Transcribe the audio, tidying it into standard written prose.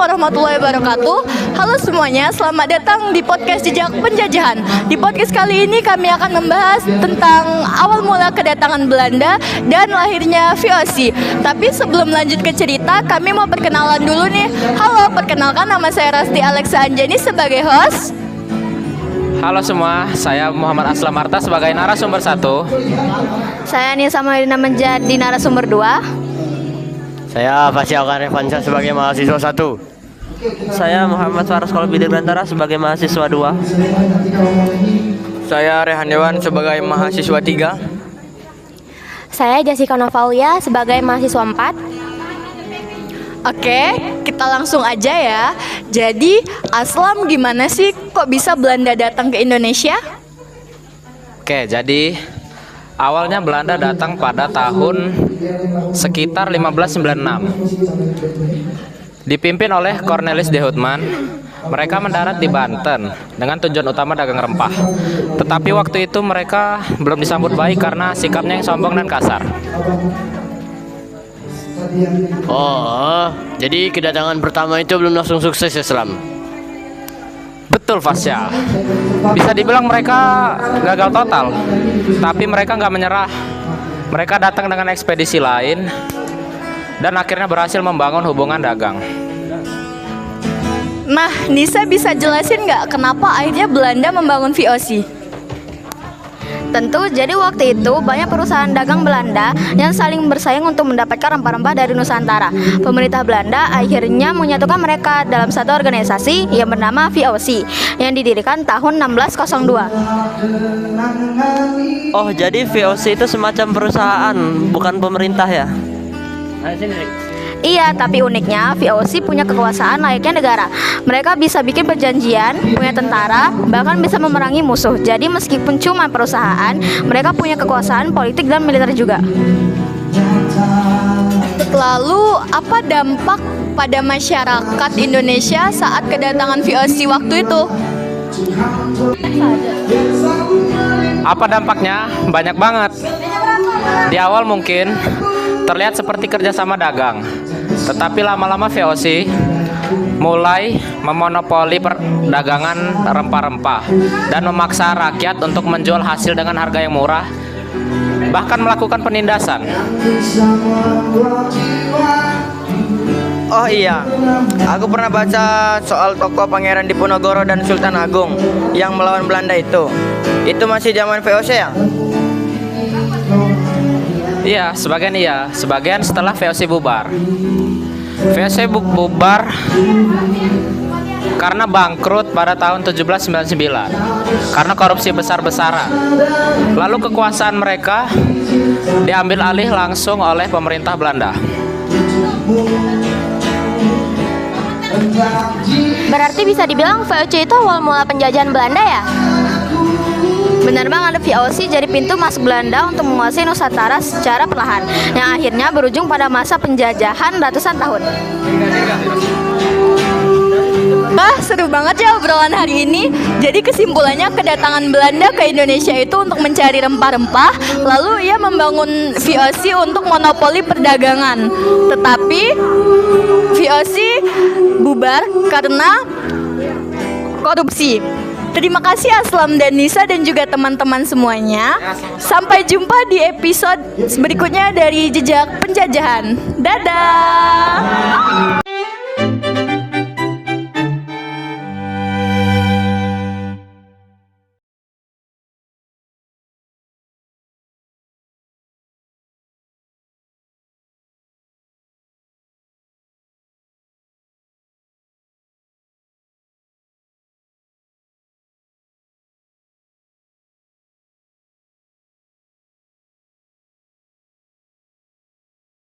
warahmatullahi wabarakatuh. Halo semuanya, selamat datang di podcast Jejak Penjajahan. Di podcast kali ini kami akan membahas tentang awal mula kedatangan Belanda dan lahirnya VOC. Tapi sebelum lanjut ke cerita, kami mau perkenalan dulu nih. Halo, perkenalkan nama saya Rasti Alexa Anjani sebagai host. Halo semua, saya Muhammad Aslam Marta sebagai narasumber 1. Saya Nisa Maulina menjadi narasumber 2. Saya Fasya Revansa sebagai mahasiswa 1. Saya Muhammad Faras Kolbidir Gantara sebagai mahasiswa 2. Saya Rehan Dewan sebagai mahasiswa 3. Saya Jessica Novalia sebagai mahasiswa 4. Oke, kita langsung aja ya. Jadi, Aslam gimana sih kok bisa Belanda datang ke Indonesia? Oke, jadi awalnya Belanda datang pada tahun sekitar 1596. Dipimpin oleh Cornelis de Houtman, mereka mendarat di Banten dengan tujuan utama dagang rempah. Tetapi waktu itu mereka belum disambut baik karena sikapnya yang sombong dan kasar. Oh, jadi kedatangan pertama itu belum langsung sukses ya, Islam? Betul, Fasya. Bisa dibilang mereka gagal total, tapi mereka nggak menyerah. Mereka datang dengan ekspedisi lain dan akhirnya berhasil membangun hubungan dagang. Nah, Nisa bisa jelasin nggak kenapa akhirnya Belanda membangun VOC? Tentu, jadi waktu itu banyak perusahaan dagang Belanda yang saling bersaing untuk mendapatkan rempah-rempah dari Nusantara. Pemerintah Belanda akhirnya menyatukan mereka dalam satu organisasi yang bernama VOC yang didirikan tahun 1602. Oh, jadi VOC itu semacam perusahaan, bukan pemerintah ya? Iya, tapi uniknya VOC punya kekuasaan layaknya negara. Mereka bisa bikin perjanjian, punya tentara, bahkan bisa memerangi musuh. Jadi meskipun cuma perusahaan, mereka punya kekuasaan politik dan militer juga. Lalu, apa dampak pada masyarakat Indonesia saat kedatangan VOC waktu itu? Apa dampaknya? Banyak banget. Di awal mungkin terlihat seperti kerjasama dagang, tetapi lama-lama VOC mulai memonopoli perdagangan rempah-rempah dan memaksa rakyat untuk menjual hasil dengan harga yang murah, bahkan melakukan penindasan. Oh iya, aku pernah baca soal tokoh Pangeran Diponegoro dan Sultan Agung yang melawan Belanda itu. Itu masih zaman VOC ya? Iya, sebagian setelah VOC bubar. VOC bubar karena bangkrut pada tahun 1799 karena korupsi besar-besaran. Lalu kekuasaan mereka diambil alih langsung oleh pemerintah Belanda. Berarti bisa dibilang VOC itu awal mula penjajahan Belanda ya? Benar banget, VOC jadi pintu masuk Belanda untuk menguasai Nusantara secara perlahan, yang akhirnya berujung pada masa penjajahan ratusan tahun. Wah, seru banget ya obrolan hari ini. Jadi kesimpulannya kedatangan Belanda ke Indonesia itu untuk mencari rempah-rempah, lalu ia membangun VOC untuk monopoli perdagangan. Tetapi VOC bubar karena korupsi. Terima kasih Aslam dan Nisa dan juga teman-teman semuanya. Sampai jumpa di episode berikutnya dari Jejak Penjajahan. Dadah.